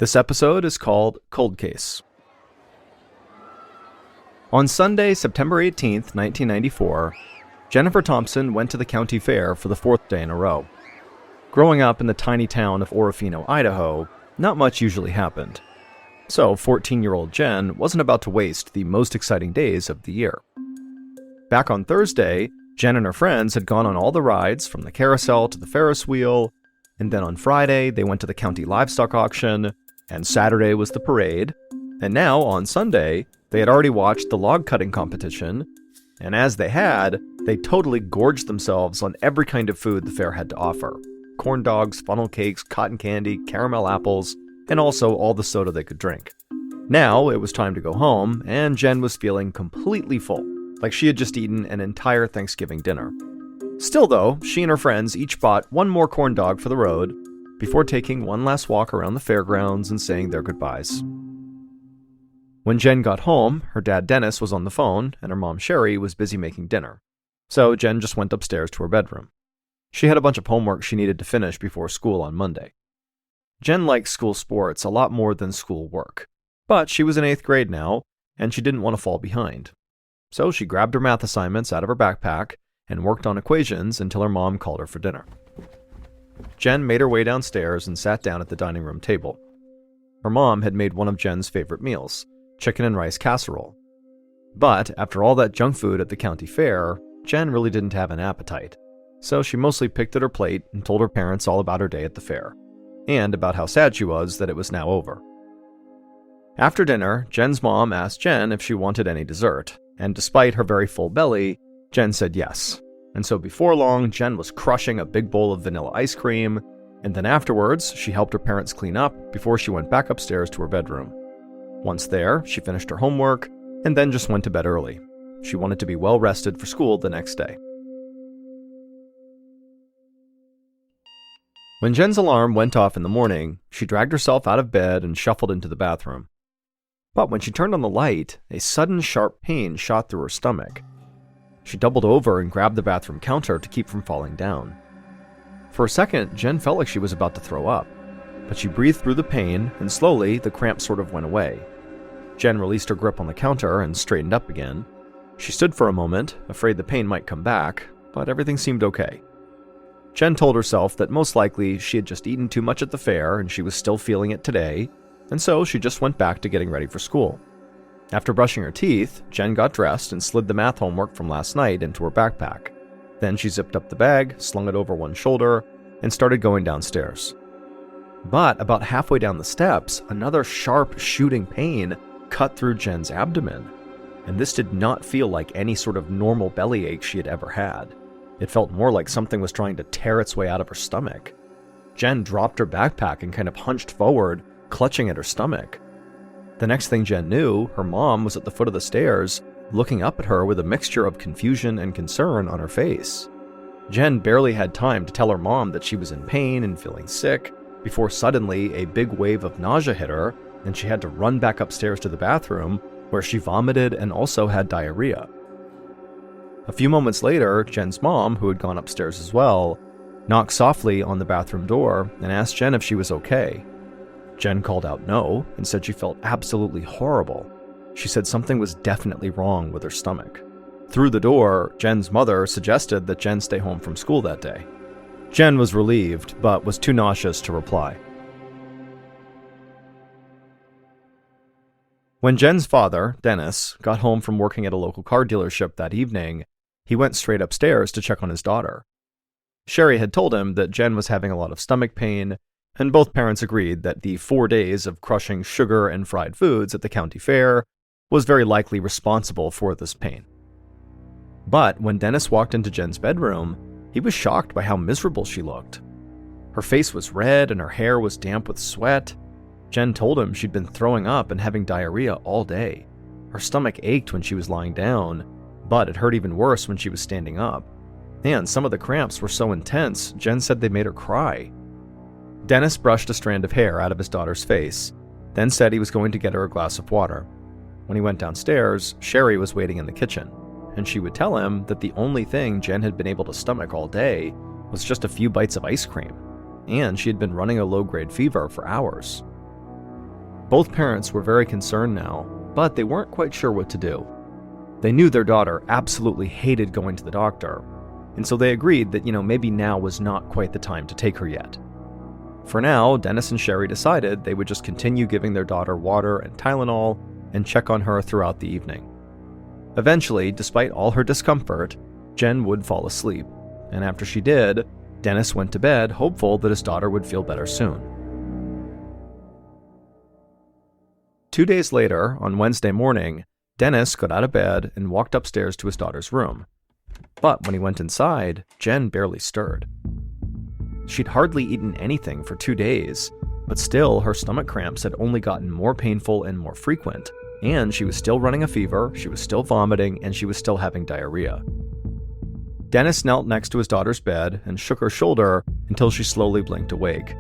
This episode is called Cold Case. On Sunday, September 18th, 1994, Jennifer Thompson went to the county fair for the fourth day in a row. Growing up in the tiny town of Orofino, Idaho, not much usually happened. So 14-year-old Jen wasn't about to waste the most exciting days of the year. Back on Thursday, Jen and her friends had gone on all the rides from the carousel to the Ferris wheel, and then on Friday they went to the county livestock auction, and Saturday was the parade, and now, on Sunday, they had already watched the log cutting competition, and as they had, they totally gorged themselves on every kind of food the fair had to offer. Corn dogs, funnel cakes, cotton candy, caramel apples, and also all the soda they could drink. Now, it was time to go home, and Jen was feeling completely full, like she had just eaten an entire Thanksgiving dinner. Still though, she and her friends each bought one more corn dog for the road, before taking one last walk around the fairgrounds and saying their goodbyes. When Jen got home, her dad Dennis was on the phone and her mom Sherry was busy making dinner. So Jen just went upstairs to her bedroom. She had a bunch of homework she needed to finish before school on Monday. Jen liked school sports a lot more than school work, but she was in 8th grade now, and she didn't want to fall behind. So she grabbed her math assignments out of her backpack and worked on equations until her mom called her for dinner. Jen made her way downstairs and sat down at the dining room table. Her mom had made one of Jen's favorite meals, chicken and rice casserole. But after all that junk food at the county fair, Jen really didn't have an appetite. So she mostly picked at her plate and told her parents all about her day at the fair, and about how sad she was that it was now over. After dinner, Jen's mom asked Jen if she wanted any dessert, and despite her very full belly, Jen said yes. And so before long, Jen was crushing a big bowl of vanilla ice cream, and then afterwards, she helped her parents clean up before she went back upstairs to her bedroom. Once there, she finished her homework, and then just went to bed early. She wanted to be well rested for school the next day. When Jen's alarm went off in the morning, she dragged herself out of bed and shuffled into the bathroom. But when she turned on the light, a sudden sharp pain shot through her stomach. She doubled over and grabbed the bathroom counter to keep from falling down. For a second, Jen felt like she was about to throw up, but she breathed through the pain, and slowly, the cramp sort of went away. Jen released her grip on the counter and straightened up again. She stood for a moment, afraid the pain might come back, but everything seemed okay. Jen told herself that most likely she had just eaten too much at the fair and she was still feeling it today, and so she just went back to getting ready for school. After brushing her teeth, Jen got dressed and slid the math homework from last night into her backpack. Then she zipped up the bag, slung it over one shoulder, and started going downstairs. But about halfway down the steps, another sharp shooting pain cut through Jen's abdomen, and this did not feel like any sort of normal bellyache she had ever had. It felt more like something was trying to tear its way out of her stomach. Jen dropped her backpack and kind of hunched forward, clutching at her stomach. The next thing Jen knew, her mom was at the foot of the stairs, looking up at her with a mixture of confusion and concern on her face. Jen barely had time to tell her mom that she was in pain and feeling sick, before suddenly a big wave of nausea hit her, and she had to run back upstairs to the bathroom, where she vomited and also had diarrhea. A few moments later, Jen's mom, who had gone upstairs as well, knocked softly on the bathroom door and asked Jen if she was okay. Jen called out no and said she felt absolutely horrible. She said something was definitely wrong with her stomach. Through the door, Jen's mother suggested that Jen stay home from school that day. Jen was relieved, but was too nauseous to reply. When Jen's father, Dennis, got home from working at a local car dealership that evening, he went straight upstairs to check on his daughter. Sherry had told him that Jen was having a lot of stomach pain, and both parents agreed that the 4 days of crushing sugar and fried foods at the county fair was very likely responsible for this pain. But when Dennis walked into Jen's bedroom, he was shocked by how miserable she looked. Her face was red and her hair was damp with sweat. Jen told him she'd been throwing up and having diarrhea all day. Her stomach ached when she was lying down, but it hurt even worse when she was standing up. And some of the cramps were so intense, Jen said they made her cry. Dennis brushed a strand of hair out of his daughter's face, then said he was going to get her a glass of water. When he went downstairs, Sherry was waiting in the kitchen, and she would tell him that the only thing Jen had been able to stomach all day was just a few bites of ice cream, and she had been running a low-grade fever for hours. Both parents were very concerned now, but they weren't quite sure what to do. They knew their daughter absolutely hated going to the doctor, and so they agreed that, maybe now was not quite the time to take her yet. For now, Dennis and Sherry decided they would just continue giving their daughter water and Tylenol and check on her throughout the evening. Eventually, despite all her discomfort, Jen would fall asleep, and after she did, Dennis went to bed hopeful that his daughter would feel better soon. 2 days later, on Wednesday morning, Dennis got out of bed and walked upstairs to his daughter's room. But when he went inside, Jen barely stirred. She'd hardly eaten anything for 2 days, but still her stomach cramps had only gotten more painful and more frequent, and she was still running a fever, she was still vomiting, and she was still having diarrhea. Dennis knelt next to his daughter's bed and shook her shoulder until she slowly blinked awake.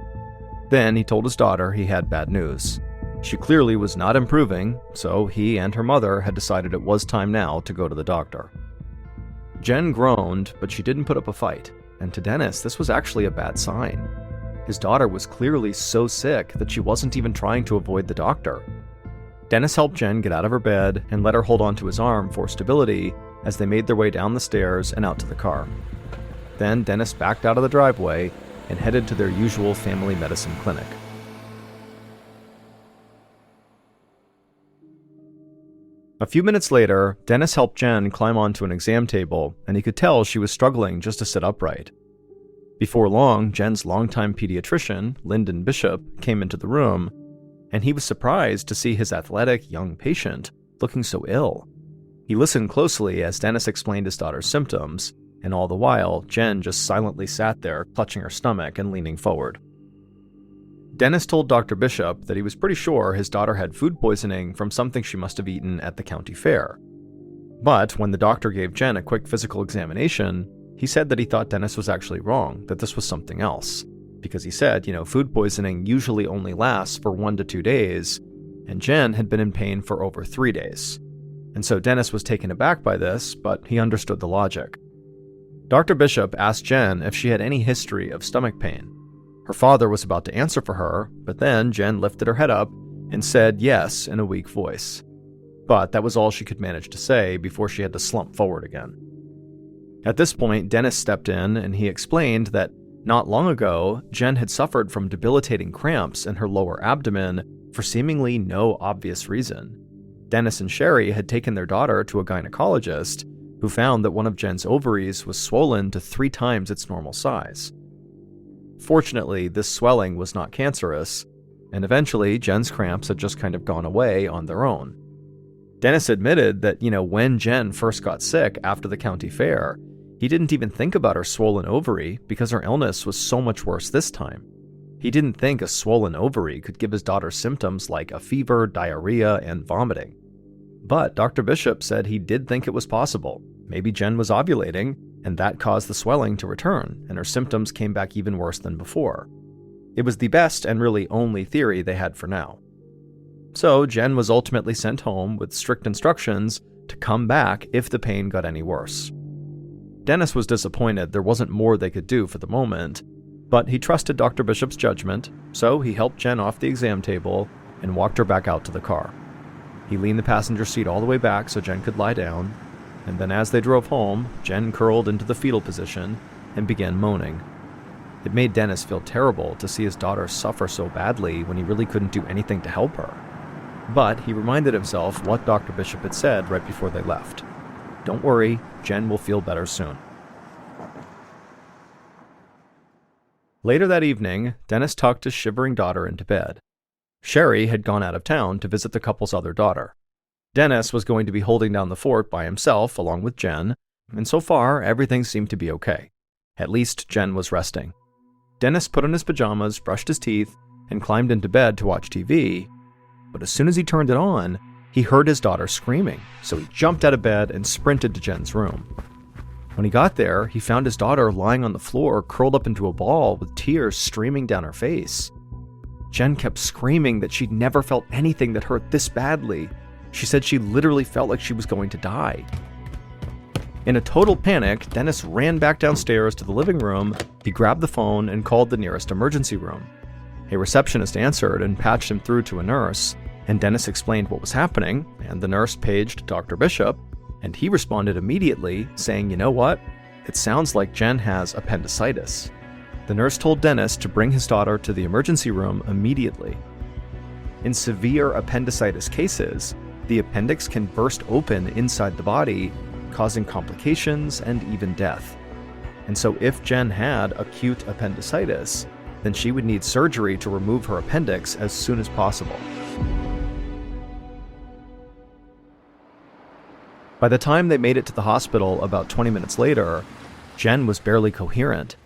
Then he told his daughter he had bad news. She clearly was not improving, so he and her mother had decided it was time now to go to the doctor. Jen groaned, but she didn't put up a fight, and to Dennis, this was actually a bad sign. His daughter was clearly so sick that she wasn't even trying to avoid the doctor. Dennis helped Jen get out of her bed and let her hold onto his arm for stability as they made their way down the stairs and out to the car. Then Dennis backed out of the driveway and headed to their usual family medicine clinic. A few minutes later, Dennis helped Jen climb onto an exam table, and he could tell she was struggling just to sit upright. Before long, Jen's longtime pediatrician, Lyndon Bishop, came into the room, and he was surprised to see his athletic young patient looking so ill. He listened closely as Dennis explained his daughter's symptoms, and all the while, Jen just silently sat there, clutching her stomach and leaning forward. Dennis told Dr. Bishop that he was pretty sure his daughter had food poisoning from something she must have eaten at the county fair. But when the doctor gave Jen a quick physical examination, he said that he thought Dennis was actually wrong, that this was something else. Because he said, food poisoning usually only lasts for 1 to 2 days, and Jen had been in pain for over 3 days. And so Dennis was taken aback by this, but he understood the logic. Dr. Bishop asked Jen if she had any history of stomach pain. Her father was about to answer for her, but then Jen lifted her head up and said yes in a weak voice. But that was all she could manage to say before she had to slump forward again. At this point, Dennis stepped in and he explained that not long ago, Jen had suffered from debilitating cramps in her lower abdomen for seemingly no obvious reason. Dennis and Sherry had taken their daughter to a gynecologist who found that one of Jen's ovaries was swollen to 3 times its normal size. Fortunately, this swelling was not cancerous, and eventually Jen's cramps had just kind of gone away on their own. Dennis admitted that, when Jen first got sick after the county fair, he didn't even think about her swollen ovary because her illness was so much worse this time. He didn't think a swollen ovary could give his daughter symptoms like a fever, diarrhea, and vomiting. But Dr. Bishop said he did think it was possible. Maybe Jen was ovulating, and that caused the swelling to return, and her symptoms came back even worse than before. It was the best and really only theory they had for now. So Jen was ultimately sent home with strict instructions to come back if the pain got any worse. Dennis was disappointed there wasn't more they could do for the moment, but he trusted Dr. Bishop's judgment, so he helped Jen off the exam table and walked her back out to the car. He leaned the passenger seat all the way back so Jen could lie down, and then as they drove home, Jen curled into the fetal position and began moaning. It made Dennis feel terrible to see his daughter suffer so badly when he really couldn't do anything to help her. But he reminded himself what Dr. Bishop had said right before they left. Don't worry, Jen will feel better soon. Later that evening, Dennis tucked his shivering daughter into bed. Sherry had gone out of town to visit the couple's other daughter. Dennis was going to be holding down the fort by himself along with Jen, and so far everything seemed to be okay. At least Jen was resting. Dennis put on his pajamas, brushed his teeth, and climbed into bed to watch TV, but as soon as he turned it on, he heard his daughter screaming, so he jumped out of bed and sprinted to Jen's room. When he got there, he found his daughter lying on the floor, curled up into a ball with tears streaming down her face. Jen kept screaming that she'd never felt anything that hurt this badly. She said she literally felt like she was going to die. In a total panic, Dennis ran back downstairs to the living room, he grabbed the phone and called the nearest emergency room. A receptionist answered and patched him through to a nurse, and Dennis explained what was happening, and the nurse paged Dr. Bishop, and he responded immediately, saying, "You know what? It sounds like Jen has appendicitis." The nurse told Dennis to bring his daughter to the emergency room immediately. In severe appendicitis cases, the appendix can burst open inside the body, causing complications and even death. And so if Jen had acute appendicitis, then she would need surgery to remove her appendix as soon as possible. By the time they made it to the hospital about 20 minutes later, Jen was barely coherent.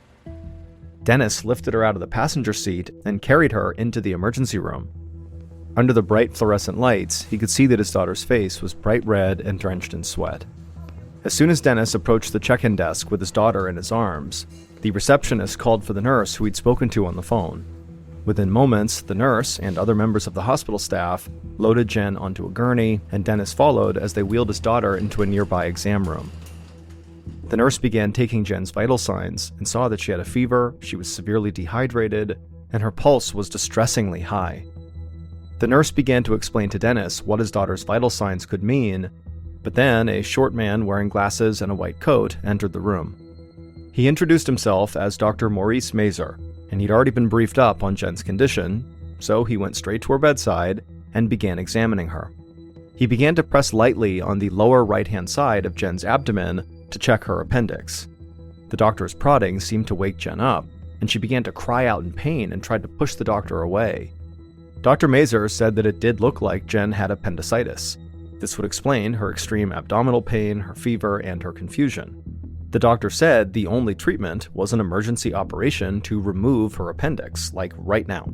Dennis lifted her out of the passenger seat and carried her into the emergency room. Under the bright fluorescent lights, he could see that his daughter's face was bright red and drenched in sweat. As soon as Dennis approached the check-in desk with his daughter in his arms, the receptionist called for the nurse who he'd spoken to on the phone. Within moments, the nurse and other members of the hospital staff loaded Jen onto a gurney, and Dennis followed as they wheeled his daughter into a nearby exam room. The nurse began taking Jen's vital signs and saw that she had a fever, she was severely dehydrated, and her pulse was distressingly high. The nurse began to explain to Dennis what his daughter's vital signs could mean, but then a short man wearing glasses and a white coat entered the room. He introduced himself as Dr. Maurice Mazer, and he'd already been briefed up on Jen's condition, so he went straight to her bedside and began examining her. He began to press lightly on the lower right-hand side of Jen's abdomen to check her appendix. The doctor's prodding seemed to wake Jen up, and she began to cry out in pain and tried to push the doctor away. Dr. Mazer said that it did look like Jen had appendicitis. This would explain her extreme abdominal pain, her fever, and her confusion. The doctor said the only treatment was an emergency operation to remove her appendix, like right now.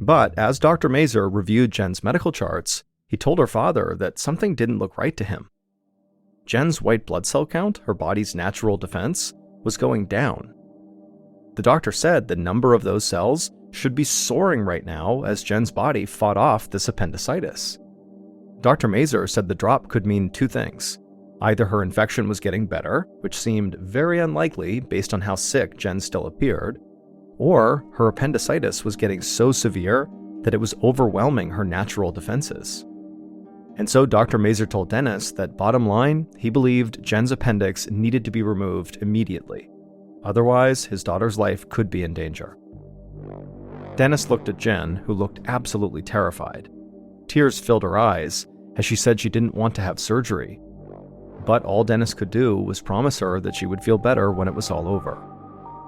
But as Dr. Mazer reviewed Jen's medical charts, he told her father that something didn't look right to him. Jen's white blood cell count, her body's natural defense, was going down. The doctor said the number of those cells should be soaring right now as Jen's body fought off this appendicitis. Dr. Mazer said the drop could mean two things. Either her infection was getting better, which seemed very unlikely based on how sick Jen still appeared, or her appendicitis was getting so severe that it was overwhelming her natural defenses. And so Dr. Mazer told Dennis that bottom line, he believed Jen's appendix needed to be removed immediately. Otherwise, his daughter's life could be in danger. Dennis looked at Jen, who looked absolutely terrified. Tears filled her eyes as she said she didn't want to have surgery. But all Dennis could do was promise her that she would feel better when it was all over.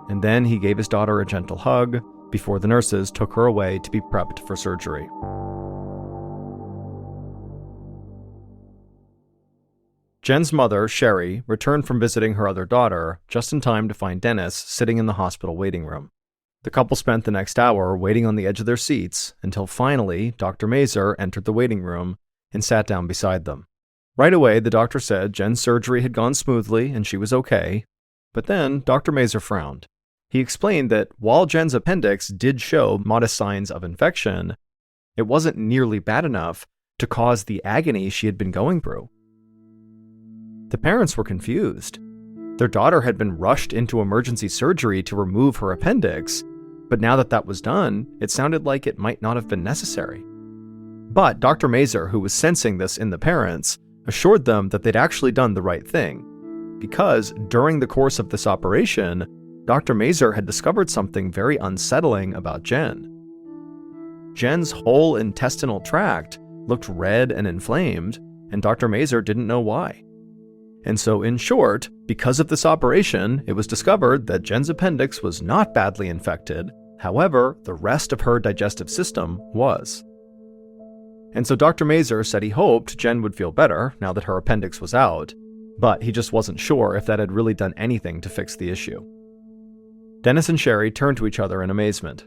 And then he gave his daughter a gentle hug before the nurses took her away to be prepped for surgery. Jen's mother, Sherry, returned from visiting her other daughter just in time to find Dennis sitting in the hospital waiting room. The couple spent the next hour waiting on the edge of their seats until finally Dr. Mazer entered the waiting room and sat down beside them. Right away, the doctor said Jen's surgery had gone smoothly and she was okay, but then Dr. Mazer frowned. He explained that while Jen's appendix did show modest signs of infection, it wasn't nearly bad enough to cause the agony she had been going through. The parents were confused. Their daughter had been rushed into emergency surgery to remove her appendix, but now that that was done, it sounded like it might not have been necessary. But Dr. Mazer, who was sensing this in the parents, assured them that they'd actually done the right thing, because during the course of this operation, Dr. Mazer had discovered something very unsettling about Jen. Jen's whole intestinal tract looked red and inflamed, and Dr. Mazer didn't know why. And so, in short, because of this operation, it was discovered that Jen's appendix was not badly infected. However, the rest of her digestive system was. And so Dr. Mazer said he hoped Jen would feel better now that her appendix was out, but he just wasn't sure if that had really done anything to fix the issue. Dennis and Sherry turned to each other in amazement.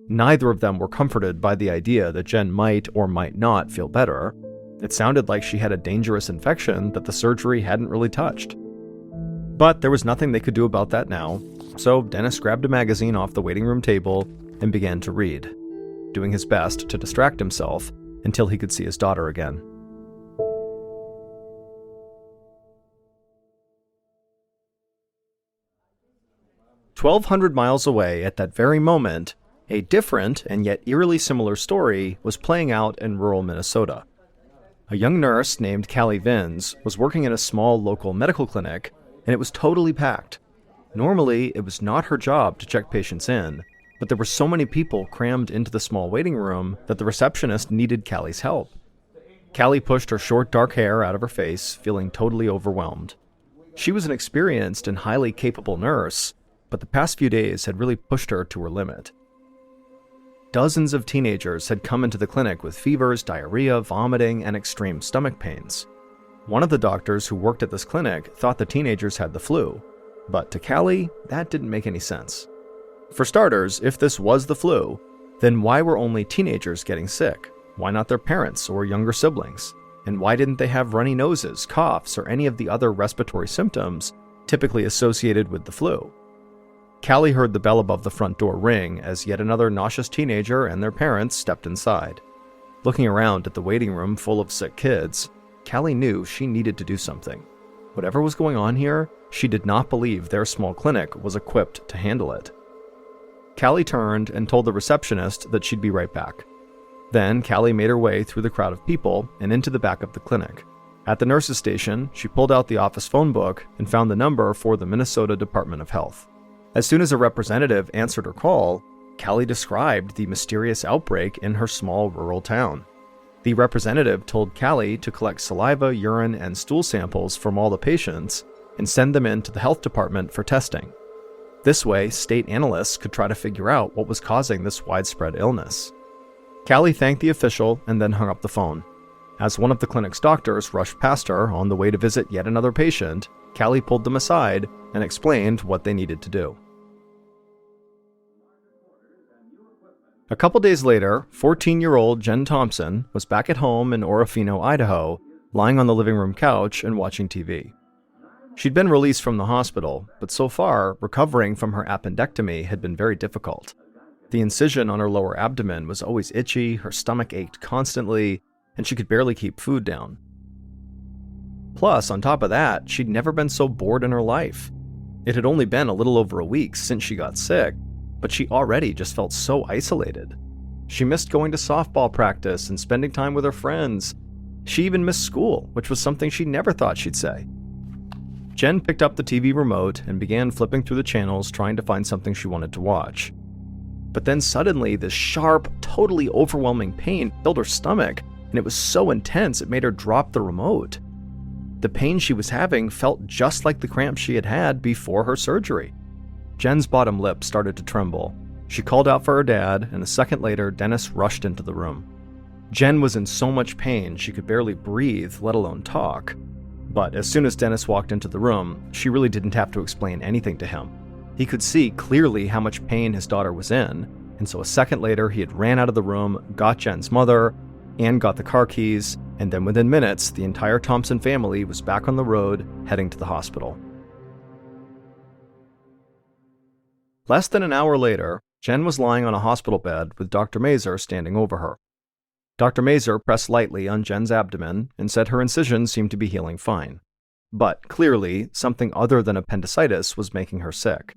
Neither of them were comforted by the idea that Jen might or might not feel better. It sounded like she had a dangerous infection that the surgery hadn't really touched. But there was nothing they could do about that now, so Dennis grabbed a magazine off the waiting room table and began to read, doing his best to distract himself until he could see his daughter again. 1,200 miles away at that very moment, A different and yet eerily similar story was playing out in rural Minnesota. A young nurse named Callie Vins was working in a small local medical clinic, and it was totally packed. Normally, it was not her job to check patients in, but there were so many people crammed into the small waiting room that the receptionist needed Callie's help. Callie pushed her short dark hair out of her face, feeling totally overwhelmed. She was an experienced and highly capable nurse, but the past few days had really pushed her to her limit. Dozens of teenagers had come into the clinic with fevers, diarrhea, vomiting, and extreme stomach pains. One of the doctors who worked at this clinic thought the teenagers had the flu, but to Callie, that didn't make any sense. For starters, if this was the flu, then why were only teenagers getting sick? Why not their parents or younger siblings? And why didn't they have runny noses, coughs, or any of the other respiratory symptoms typically associated with the flu? Callie heard the bell above the front door ring as yet another nauseous teenager and their parents stepped inside. Looking around at the waiting room full of sick kids, Callie knew she needed to do something. Whatever was going on here, she did not believe their small clinic was equipped to handle it. Callie turned and told the receptionist that she'd be right back. Then Callie made her way through the crowd of people and into the back of the clinic. At the nurse's station, she pulled out the office phone book and found the number for the Minnesota Department of Health. As soon as a representative answered her call, Callie described the mysterious outbreak in her small rural town. The representative told Callie to collect saliva, urine, and stool samples from all the patients and send them in to the health department for testing. This way, state analysts could try to figure out what was causing this widespread illness. Callie thanked the official and then hung up the phone. As one of the clinic's doctors rushed past her on the way to visit yet another patient, Callie pulled them aside and explained what they needed to do. A couple days later, 14-year-old Jen Thompson was back at home in Orofino, Idaho, lying on the living room couch and watching TV. She'd been released from the hospital, but so far, recovering from her appendectomy had been very difficult. The incision on her lower abdomen was always itchy, her stomach ached constantly, and she could barely keep food down. Plus, on top of that, she'd never been so bored in her life. It had only been a little over a week since she got sick, but she already just felt so isolated. She missed going to softball practice and spending time with her friends. She even missed school, which was something she never thought she'd say. Jen picked up the TV remote and began flipping through the channels trying to find something she wanted to watch. But then suddenly, this sharp, totally overwhelming pain filled her stomach, and it was so intense it made her drop the remote. The pain she was having felt just like the cramps she had had before her surgery. Jen's bottom lip started to tremble. She called out for her dad, and a second later, Dennis rushed into the room. Jen was in so much pain she could barely breathe, let alone talk. But as soon as Dennis walked into the room, she really didn't have to explain anything to him. He could see clearly how much pain his daughter was in, and so a second later he had ran out of the room, got Jen's mother, and got the car keys, and then within minutes, the entire Thompson family was back on the road, heading to the hospital. Less than an hour later, Jen was lying on a hospital bed with Dr. Mazur standing over her. Dr. Mazur pressed lightly on Jen's abdomen and said her incisions seemed to be healing fine. But clearly, something other than appendicitis was making her sick.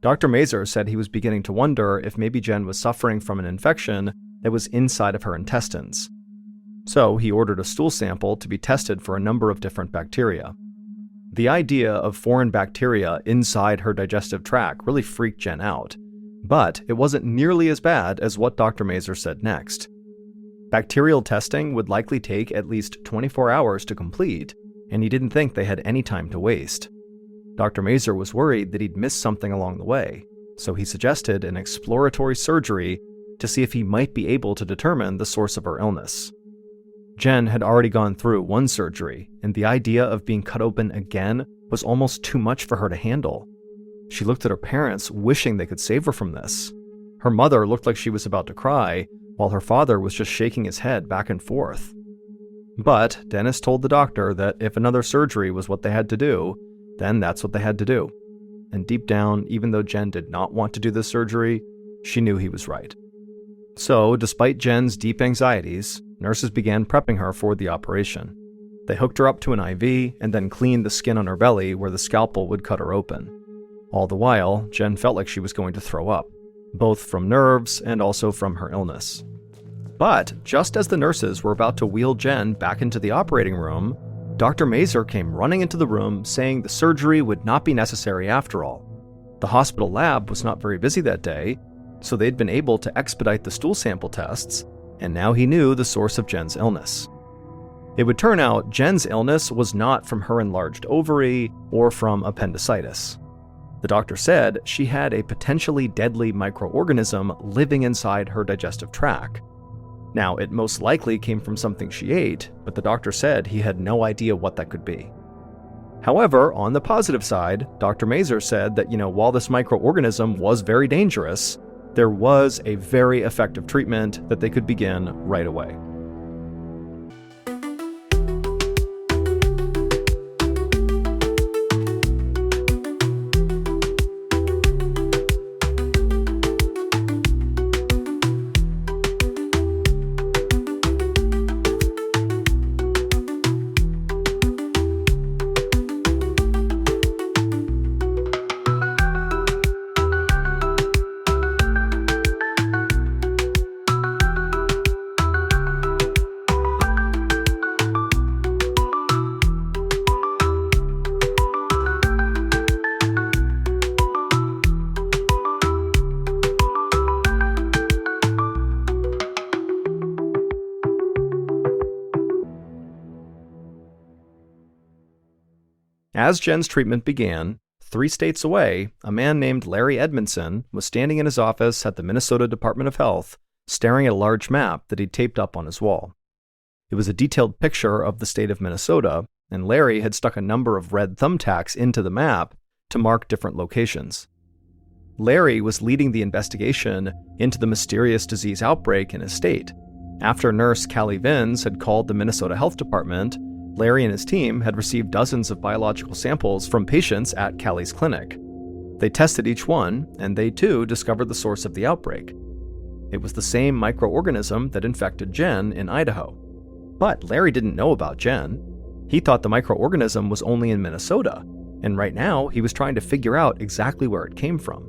Dr. Mazur said he was beginning to wonder if maybe Jen was suffering from an infection that was inside of her intestines. So he ordered a stool sample to be tested for a number of different bacteria. The idea of foreign bacteria inside her digestive tract really freaked Jen out, but it wasn't nearly as bad as what Dr. Mazur said next. Bacterial testing would likely take at least 24 hours to complete, and he didn't think they had any time to waste. Dr. Mazur was worried that he'd missed something along the way, so he suggested an exploratory surgery to see if he might be able to determine the source of her illness. Jen had already gone through one surgery, and the idea of being cut open again was almost too much for her to handle. She looked at her parents, wishing they could save her from this. Her mother looked like she was about to cry, while her father was just shaking his head back and forth. But Dennis told the doctor that if another surgery was what they had to do, then that's what they had to do. And deep down, even though Jen did not want to do this surgery, she knew he was right. So, despite Jen's deep anxieties, nurses began prepping her for the operation. They hooked her up to an IV and then cleaned the skin on her belly where the scalpel would cut her open. All the while, Jen felt like she was going to throw up. both from nerves and also from her illness. But just as the nurses were about to wheel Jen back into the operating room, Dr. Mazur came running into the room saying the surgery would not be necessary after all. The hospital lab was not very busy that day, so they'd been able to expedite the stool sample tests, and now he knew the source of Jen's illness. It would turn out Jen's illness was not from her enlarged ovary or from appendicitis. The doctor said she had a potentially deadly microorganism living inside her digestive tract. Now, it most likely came from something she ate, but the doctor said he had no idea what that could be. However, on the positive side, Dr. Mazur said that, while this microorganism was very dangerous, there was a very effective treatment that they could begin right away. As Jen's treatment began, 3 states away, a man named Larry Edmondson was standing in his office at the Minnesota Department of Health, staring at a large map that he'd taped up on his wall. It was a detailed picture of the state of Minnesota, and Larry had stuck a number of red thumbtacks into the map to mark different locations. Larry was leading the investigation into the mysterious disease outbreak in his state. After nurse Callie Vins had called the Minnesota Health Department, Larry and his team had received dozens of biological samples from patients at Callie's clinic. They tested each one, and they too discovered the source of the outbreak. It was the same microorganism that infected Jen in Idaho. But Larry didn't know about Jen. He thought the microorganism was only in Minnesota, and right now he was trying to figure out exactly where it came from.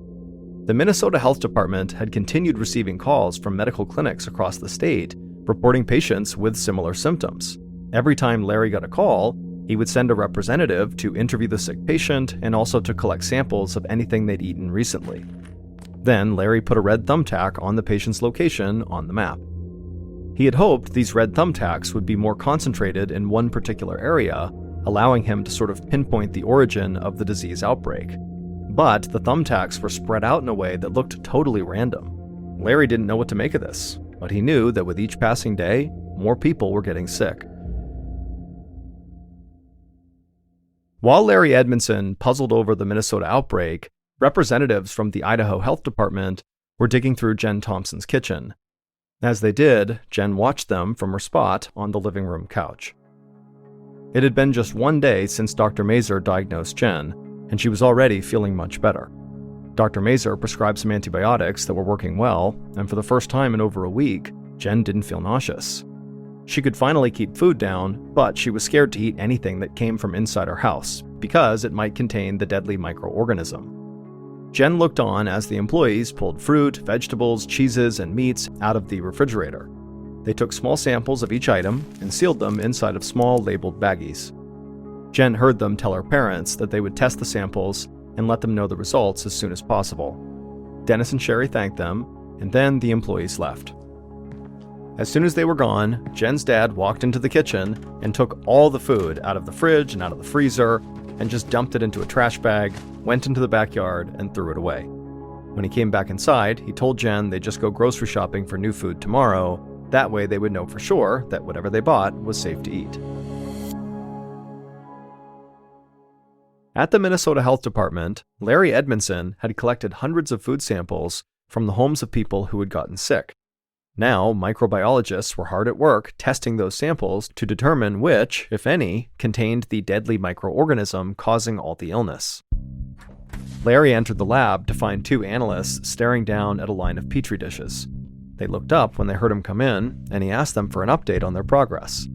The Minnesota Health Department had continued receiving calls from medical clinics across the state, reporting patients with similar symptoms. Every time Larry got a call, he would send a representative to interview the sick patient and also to collect samples of anything they'd eaten recently. Then Larry put a red thumbtack on the patient's location on the map. He had hoped these red thumbtacks would be more concentrated in one particular area, allowing him to sort of pinpoint the origin of the disease outbreak. But the thumbtacks were spread out in a way that looked totally random. Larry didn't know what to make of this, but he knew that with each passing day, more people were getting sick. While Larry Edmondson puzzled over the Minnesota outbreak, representatives from the Idaho Health Department were digging through Jen Thompson's kitchen. As they did, Jen watched them from her spot on the living room couch. It had been just 1 day since Dr. Mazur diagnosed Jen, and she was already feeling much better. Dr. Mazur prescribed some antibiotics that were working well, and for the first time in over a week, Jen didn't feel nauseous. She could finally keep food down, but she was scared to eat anything that came from inside her house, because it might contain the deadly microorganism. Jen looked on as the employees pulled fruit, vegetables, cheeses, and meats out of the refrigerator. They took small samples of each item and sealed them inside of small labeled baggies. Jen heard them tell her parents that they would test the samples and let them know the results as soon as possible. Dennis and Sherry thanked them, and then the employees left. As soon as they were gone, Jen's dad walked into the kitchen and took all the food out of the fridge and out of the freezer and just dumped it into a trash bag, went into the backyard, and threw it away. When he came back inside, he told Jen they'd just go grocery shopping for new food tomorrow. That way they would know for sure that whatever they bought was safe to eat. At the Minnesota Health Department, Larry Edmondson had collected hundreds of food samples from the homes of people who had gotten sick. Now, microbiologists were hard at work testing those samples to determine which, if any, contained the deadly microorganism causing all the illness. Larry entered the lab to find 2 analysts staring down at a line of petri dishes. They looked up when they heard him come in, and he asked them for an update on their progress.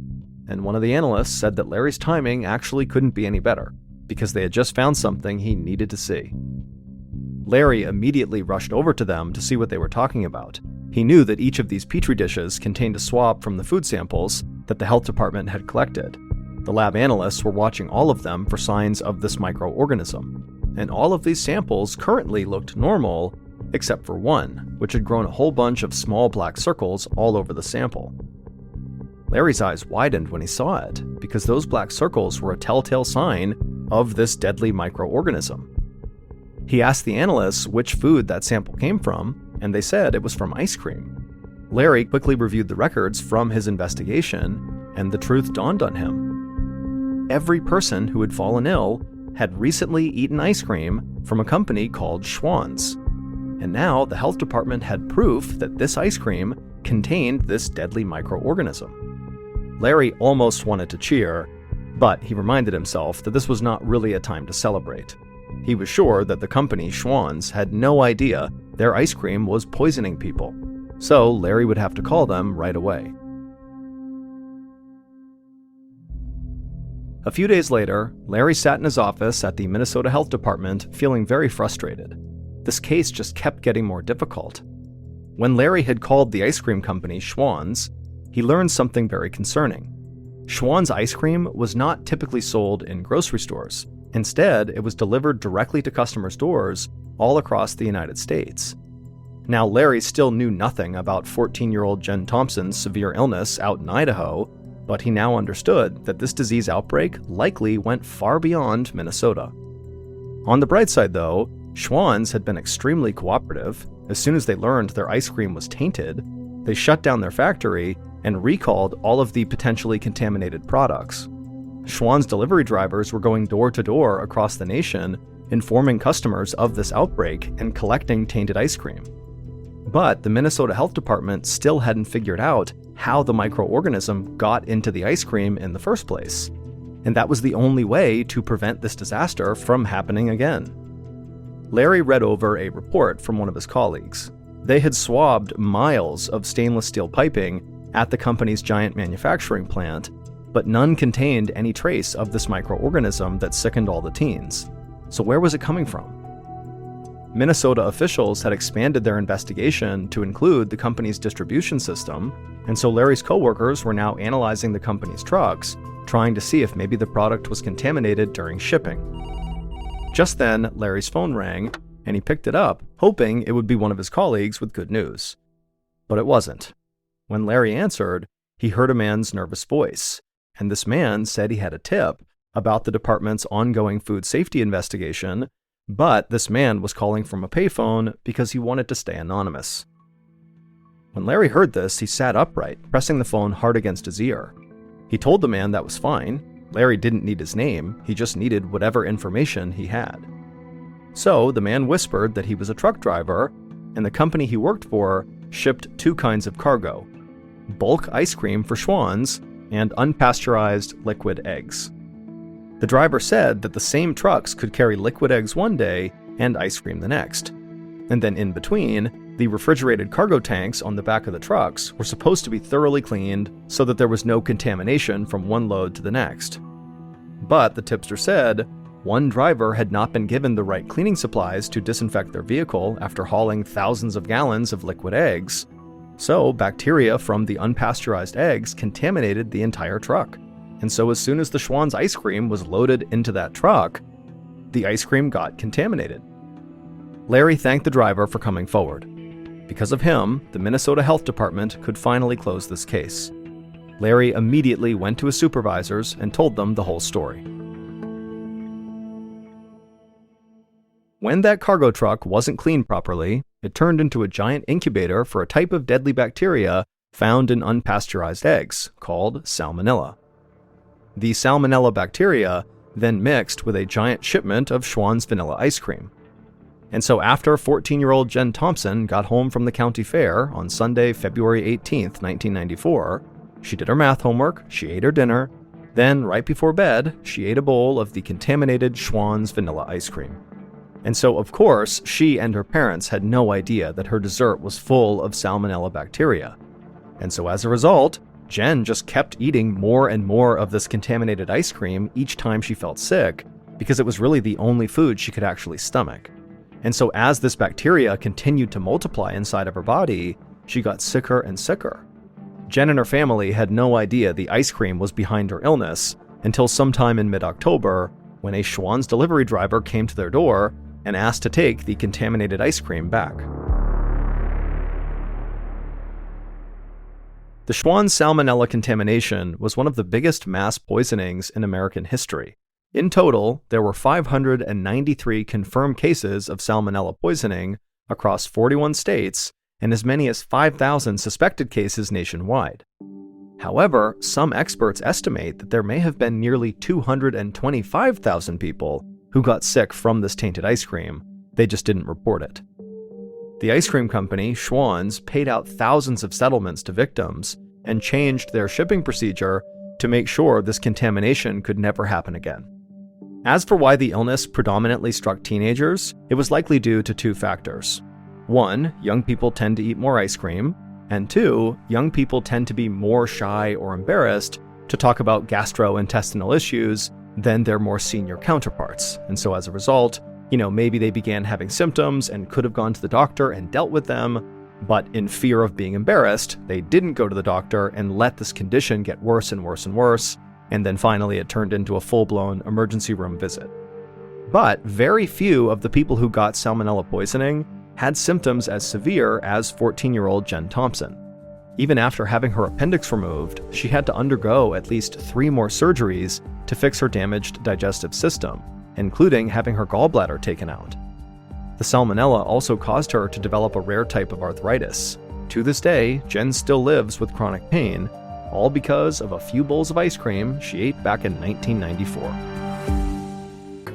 And one of the analysts said that Larry's timing actually couldn't be any better, because they had just found something he needed to see. Larry immediately rushed over to them to see what they were talking about. He knew that each of these petri dishes contained a swab from the food samples that the health department had collected. The lab analysts were watching all of them for signs of this microorganism, and all of these samples currently looked normal, except for one, which had grown a whole bunch of small black circles all over the sample. Larry's eyes widened when he saw it, because those black circles were a telltale sign of this deadly microorganism. He asked the analysts which food that sample came from, and they said it was from ice cream. Larry quickly reviewed the records from his investigation, and the truth dawned on him. Every person who had fallen ill had recently eaten ice cream from a company called Schwann's, and now the health department had proof that this ice cream contained this deadly microorganism. Larry almost wanted to cheer, but he reminded himself that this was not really a time to celebrate. He was sure that the company, Schwann's, had no idea their ice cream was poisoning people, so Larry would have to call them right away. A few days later, Larry sat in his office at the Minnesota Health Department feeling very frustrated. This case just kept getting more difficult. When Larry had called the ice cream company, Schwann's, he learned something very concerning. Schwann's ice cream was not typically sold in grocery stores. Instead, it was delivered directly to customers' doors all across the United States. Now, Larry still knew nothing about 14-year-old Jen Thompson's severe illness out in Idaho, but he now understood that this disease outbreak likely went far beyond Minnesota. On the bright side, though, Schwann's had been extremely cooperative. As soon as they learned their ice cream was tainted, they shut down their factory and recalled all of the potentially contaminated products. Schwann's delivery drivers were going door to door across the nation, informing customers of this outbreak and collecting tainted ice cream. But the Minnesota Health Department still hadn't figured out how the microorganism got into the ice cream in the first place, and that was the only way to prevent this disaster from happening again. Larry read over a report from one of his colleagues. They had swabbed miles of stainless steel piping at the company's giant manufacturing plant, but none contained any trace of this microorganism that sickened all the teens. So where was it coming from? Minnesota officials had expanded their investigation to include the company's distribution system, and so Larry's coworkers were now analyzing the company's trucks, trying to see if maybe the product was contaminated during shipping. Just then, Larry's phone rang, and he picked it up, hoping it would be one of his colleagues with good news. But it wasn't. When Larry answered, he heard a man's nervous voice, and this man said he had a tip about the department's ongoing food safety investigation, but this man was calling from a payphone because he wanted to stay anonymous. When Larry heard this, he sat upright, pressing the phone hard against his ear. He told the man that was fine. Larry didn't need his name, he just needed whatever information he had. So the man whispered that he was a truck driver, and the company he worked for shipped two kinds of cargo: bulk ice cream for Schwann's and unpasteurized liquid eggs. The driver said that the same trucks could carry liquid eggs one day and ice cream the next. And then in between, the refrigerated cargo tanks on the back of the trucks were supposed to be thoroughly cleaned so that there was no contamination from one load to the next. But the tipster said one driver had not been given the right cleaning supplies to disinfect their vehicle after hauling thousands of gallons of liquid eggs. So bacteria from the unpasteurized eggs contaminated the entire truck. And so as soon as the Schwann's ice cream was loaded into that truck, the ice cream got contaminated. Larry thanked the driver for coming forward. Because of him, the Minnesota Health Department could finally close this case. Larry immediately went to his supervisors and told them the whole story. When that cargo truck wasn't cleaned properly, it turned into a giant incubator for a type of deadly bacteria found in unpasteurized eggs called salmonella. The salmonella bacteria then mixed with a giant shipment of Schwann's vanilla ice cream. And so after 14-year-old Jen Thompson got home from the county fair on Sunday, February 18th, 1994, she did her math homework, she ate her dinner, then right before bed, she ate a bowl of the contaminated Schwann's vanilla ice cream. And so, of course, she and her parents had no idea that her dessert was full of salmonella bacteria. And so as a result, Jen just kept eating more and more of this contaminated ice cream each time she felt sick, because it was really the only food she could actually stomach. And so as this bacteria continued to multiply inside of her body, she got sicker and sicker. Jen and her family had no idea the ice cream was behind her illness until sometime in mid-October, when a Schwann's delivery driver came to their door and asked to take the contaminated ice cream back. The Schwann's salmonella contamination was one of the biggest mass poisonings in American history. In total, there were 593 confirmed cases of salmonella poisoning across 41 states and as many as 5,000 suspected cases nationwide. However, some experts estimate that there may have been nearly 225,000 people who got sick from this tainted ice cream. They just didn't report it. The ice cream company, Schwann's, paid out thousands of settlements to victims and changed their shipping procedure to make sure this contamination could never happen again. As for why the illness predominantly struck teenagers, it was likely due to two factors. One, young people tend to eat more ice cream, and two, young people tend to be more shy or embarrassed to talk about gastrointestinal issues than their more senior counterparts. And so as a result, maybe they began having symptoms and could have gone to the doctor and dealt with them, but in fear of being embarrassed, they didn't go to the doctor and let this condition get worse and worse and worse, and then finally it turned into a full-blown emergency room visit. But very few of the people who got salmonella poisoning had symptoms as severe as 14-year-old Jen Thompson. Even after having her appendix removed, she had to undergo at least 3 more surgeries to fix her damaged digestive system, including having her gallbladder taken out. The salmonella also caused her to develop a rare type of arthritis. To this day, Jen still lives with chronic pain, all because of a few bowls of ice cream she ate back in 1994.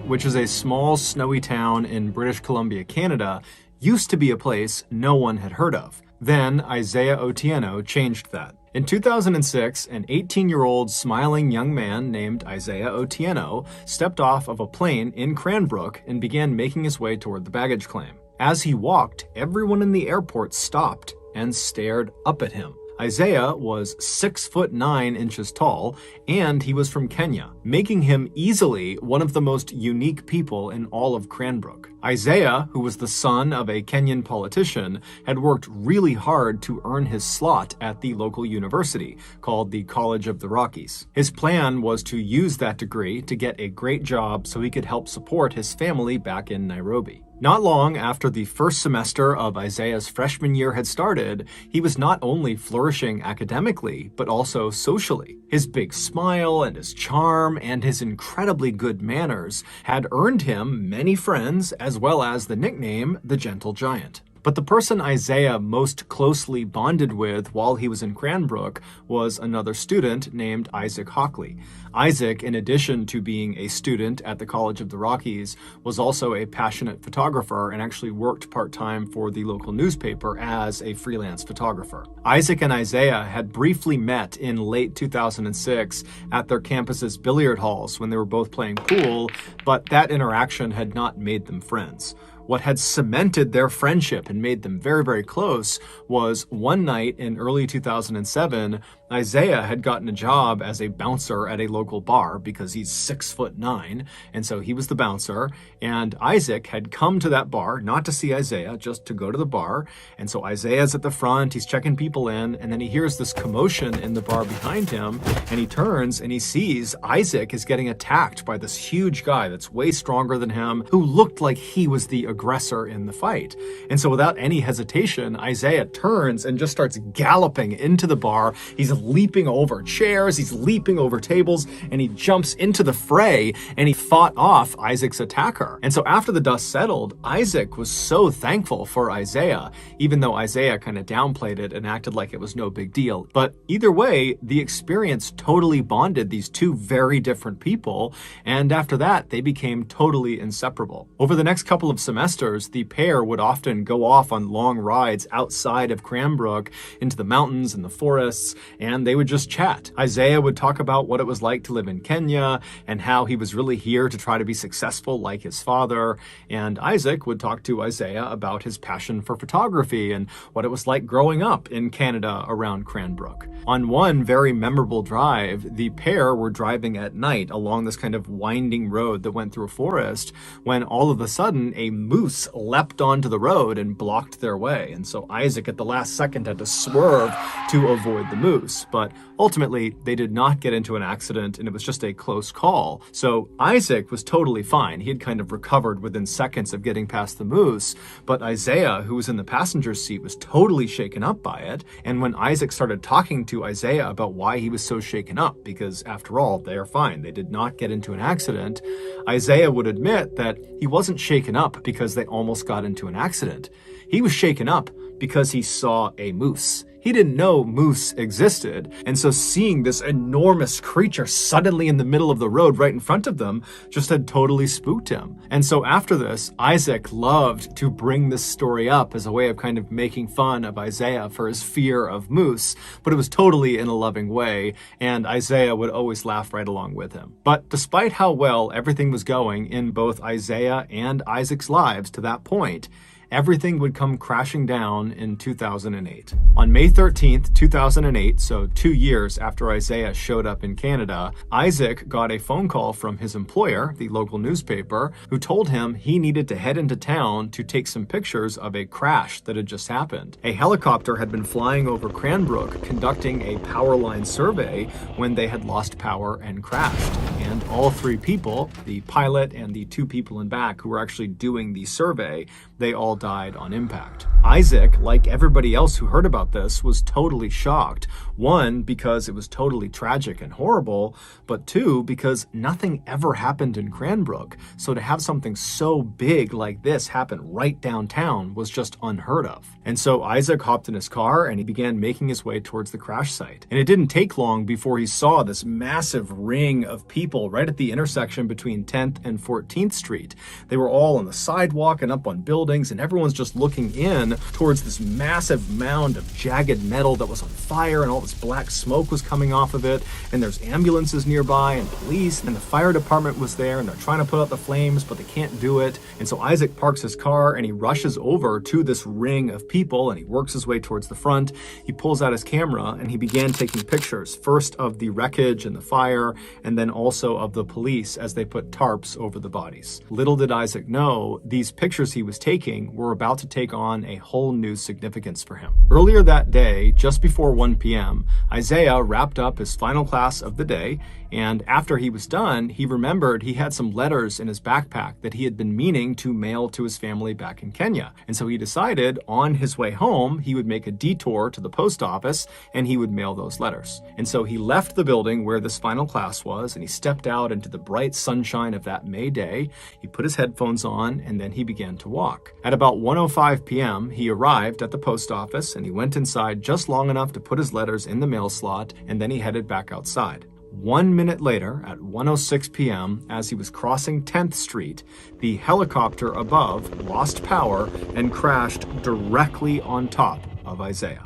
Which is a small, snowy town in British Columbia, Canada, used to be a place no one had heard of. Then Isaiah Otieno changed that. In 2006, an 18-year-old smiling young man named Isaiah Otieno stepped off of a plane in Cranbrook and began making his way toward the baggage claim. As he walked, everyone in the airport stopped and stared up at him. Isaiah was 6'9" tall, and he was from Kenya, making him easily one of the most unique people in all of Cranbrook. Isaiah, who was the son of a Kenyan politician, had worked really hard to earn his slot at the local university, called the College of the Rockies. His plan was to use that degree to get a great job so he could help support his family back in Nairobi. Not long after the first semester of Isaiah's freshman year had started, he was not only flourishing academically, but also socially. His big smile and his charm and his incredibly good manners had earned him many friends, as well as the nickname the Gentle Giant. But the person Isaiah most closely bonded with while he was in Cranbrook was another student named Isaac Hockley. Isaac, in addition to being a student at the College of the Rockies, was also a passionate photographer and actually worked part-time for the local newspaper as a freelance photographer. Isaac and Isaiah had briefly met in late 2006 at their campus's billiard halls when they were both playing pool, but that interaction had not made them friends. What had cemented their friendship and made them very, very close was one night in early 2007, Isaiah had gotten a job as a bouncer at a local bar because he's 6'9", and so he was the bouncer, and Isaac had come to that bar, not to see Isaiah, just to go to the bar, and so Isaiah's at the front, he's checking people in, and then he hears this commotion in the bar behind him, and he turns and he sees Isaac is getting attacked by this huge guy that's way stronger than him, who looked like he was the aggressor in the fight. And so without any hesitation, Isaiah turns and just starts galloping into the bar. He's leaping over chairs, he's leaping over tables, and he jumps into the fray, and he fought off Isaac's attacker. And so after the dust settled, Isaac was so thankful for Isaiah, even though Isaiah kind of downplayed it and acted like it was no big deal. But either way, the experience totally bonded these two very different people, and after that, they became totally inseparable. Over the next couple of semesters, the pair would often go off on long rides outside of Cranbrook into the mountains and the forests, and they would just chat. Isaiah would talk about what it was like to live in Kenya and how he was really here to try to be successful like his father, and Isaac would talk to Isaiah about his passion for photography and what it was like growing up in Canada around Cranbrook. On one very memorable drive, the pair were driving at night along this kind of winding road that went through a forest when all of a sudden a moose leapt onto the road and blocked their way. And so Isaac at the last second had to swerve to avoid the moose. But ultimately, they did not get into an accident, and it was just a close call. So Isaac was totally fine. He had kind of recovered within seconds of getting past the moose. But Isaiah, who was in the passenger seat, was totally shaken up by it. And when Isaac started talking to Isaiah about why he was so shaken up, because after all, they are fine, they did not get into an accident, Isaiah would admit that he wasn't shaken up because they almost got into an accident. He was shaken up because he saw a moose. He didn't know moose existed, and so seeing this enormous creature suddenly in the middle of the road right in front of them just had totally spooked him. And so after this, Isaac loved to bring this story up as a way of kind of making fun of Isaiah for his fear of moose, but it was totally in a loving way, and Isaiah would always laugh right along with him. But despite how well everything was going in both Isaiah and Isaac's lives to that point, everything would come crashing down in 2008. On May 13th, 2008, so 2 years after Isaiah showed up in Canada, Isaac got a phone call from his employer, the local newspaper, who told him he needed to head into town to take some pictures of a crash that had just happened. A helicopter had been flying over Cranbrook conducting a power line survey when they had lost power and crashed. And all three people, the pilot and the two people in back who were actually doing the survey, they all died on impact. Isaac, like everybody else who heard about this, was totally shocked. One, because it was totally tragic and horrible, but two, because nothing ever happened in Cranbrook. So to have something so big like this happen right downtown was just unheard of. And so Isaac hopped in his car and he began making his way towards the crash site. And it didn't take long before he saw this massive ring of people right at the intersection between 10th and 14th Street. They were all on the sidewalk and up on buildings, and everyone's just looking in towards this massive mound of jagged metal that was on fire, and all this black smoke was coming off of it, and there's ambulances nearby and police, and the fire department was there, and they're trying to put out the flames, but they can't do it. And so Isaac parks his car and he rushes over to this ring of people, and he works his way towards the front. He pulls out his camera and he began taking pictures, first of the wreckage and the fire, and then also of the police as they put tarps over the bodies. Little did Isaac know, these pictures he was taking were about to take on a whole new significance for him. Earlier that day, just before 1 p.m., Isaiah wrapped up his final class of the day, and after he was done, he remembered he had some letters in his backpack that he had been meaning to mail to his family back in Kenya. And so he decided on his way home, he would make a detour to the post office and he would mail those letters. And so he left the building where this final class was, and he stepped out into the bright sunshine of that May day. He put his headphones on and then he began to walk. At about 1:05 p.m., he arrived at the post office and he went inside just long enough to put his letters in the mail slot, and then he headed back outside. 1 minute later, at 1:06 p.m., as he was crossing 10th Street, the helicopter above lost power and crashed directly on top of Isaiah.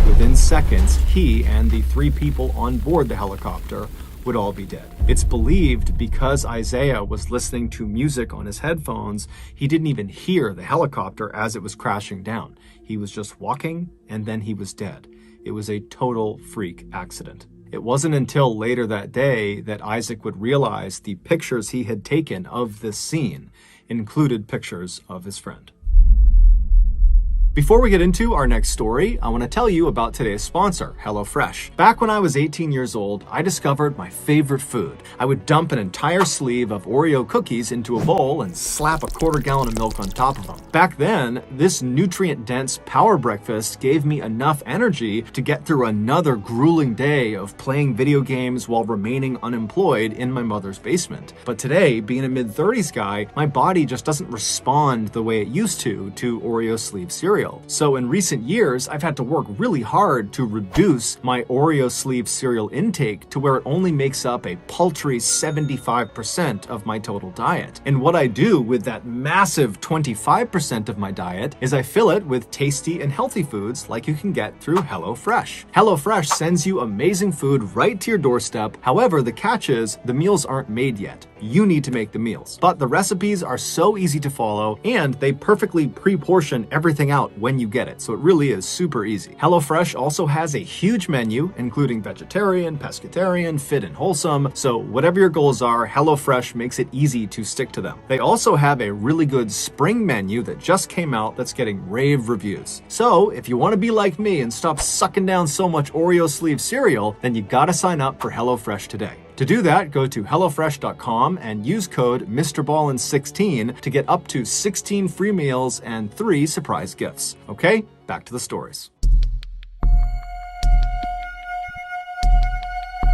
Within seconds, he and the three people on board the helicopter would all be dead. It's believed because Isaiah was listening to music on his headphones, he didn't even hear the helicopter as it was crashing down. He was just walking, and then he was dead. It was a total freak accident. It wasn't until later that day that Isaac would realize the pictures he had taken of this scene included pictures of his friend. Before we get into our next story, I want to tell you about today's sponsor, HelloFresh. Back when I was 18 years old, I discovered my favorite food. I would dump an entire sleeve of Oreo cookies into a bowl and slap a quarter gallon of milk on top of them. Back then, this nutrient-dense power breakfast gave me enough energy to get through another grueling day of playing video games while remaining unemployed in my mother's basement. But today, being a mid-30s guy, my body just doesn't respond the way it used to Oreo sleeve cereal. So in recent years, I've had to work really hard to reduce my Oreo sleeve cereal intake to where it only makes up a paltry 75% of my total diet. And what I do with that massive 25% of my diet is I fill it with tasty and healthy foods like you can get through HelloFresh. HelloFresh sends you amazing food right to your doorstep. However, the catch is the meals aren't made yet. You need to make the meals. But the recipes are so easy to follow, and they perfectly pre-portion everything out out when you get it, so it really is super easy. HelloFresh also has a huge menu, including vegetarian, pescatarian, fit and wholesome, so whatever your goals are, HelloFresh makes it easy to stick to them. They also have a really good spring menu that just came out that's getting rave reviews. So if you want to be like me and stop sucking down so much Oreo sleeve cereal, then you gotta sign up for HelloFresh today. To do that, go to HelloFresh.com and use code MrBallen's16 to get up to 16 free meals and 3 surprise gifts. Okay, back to the stories.